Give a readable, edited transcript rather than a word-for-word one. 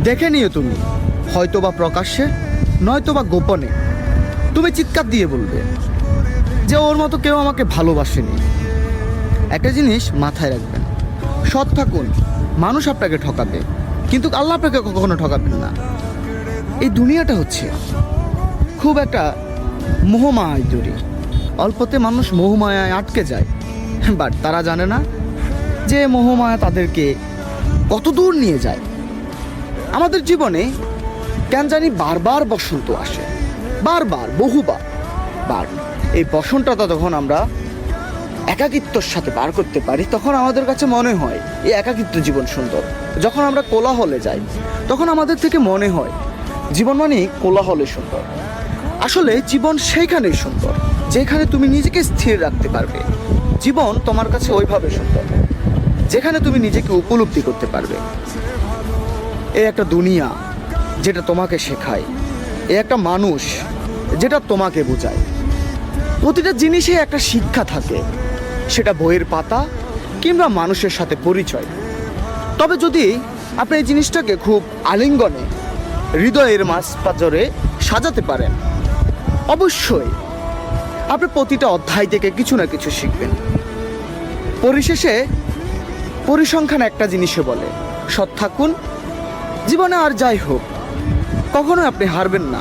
দেখে নিও তুমি, হয়তোবা প্রকাশ্যে নয়তোবা গোপনে তুমি চিৎকার দিয়ে বলবে যে ওর মতো কেউ আমাকে ভালোবাসেনি। একটা জিনিস মাথায় রাখবেন, সৎ থাকুন। মানুষ আপনাকে ঠকাবে, কিন্তু আল্লাহ আপনাকে কখনো ঠকাবেন না। এই দুনিয়াটা হচ্ছে খুব একটা মোহমায় তৈরি। অল্পতে মানুষ মোহমায়ায় আটকে যায়, বাট তারা জানে না যে মোহমায়া তাদেরকে কত দূর নিয়ে যায়। আমাদের জীবনে কেন জানি বারবার বসন্ত আসে, বারবার বহুবার বার। এই বসন্তটা যখন আমরা একাকিত্বর সাথে পার করতে পারি, তখন আমাদের কাছে মনে হয় এই একাকিত্ব জীবন সুন্দর। যখন আমরা কোলাহলে যাই, তখন আমাদের থেকে মনে হয় জীবন মানে কোলাহলে সুন্দর। আসলে জীবন সেইখানেই সুন্দর যেখানে তুমি নিজেকে স্থির রাখতে পারবে। জীবন তোমার কাছে ওইভাবে সুন্দর যেখানে তুমি নিজেকে উপলব্ধি করতে পারবে। এই একটা দুনিয়া যেটা তোমাকে শেখায়, এই একটা মানুষ যেটা তোমাকে বোঝায়। প্রতিটা জিনিসে একটা শিক্ষা থাকে, সেটা বইয়ের পাতা কিংবা মানুষের সাথে পরিচয়। তবে যদি আপনি এই জিনিসটাকে খুব আলিঙ্গনে হৃদয়ের মাঝপাজরে সাজাতে পারেন, অবশ্যই আপনি প্রতিটা অধ্যায় থেকে কিছু না কিছু শিখবেন। পরিশেষে পরিসংখ্যান একটা জিনিসে বলে, সৎ থাকুন। জীবনে আর যাই হোক, কখনোই আপনি হারবেন না।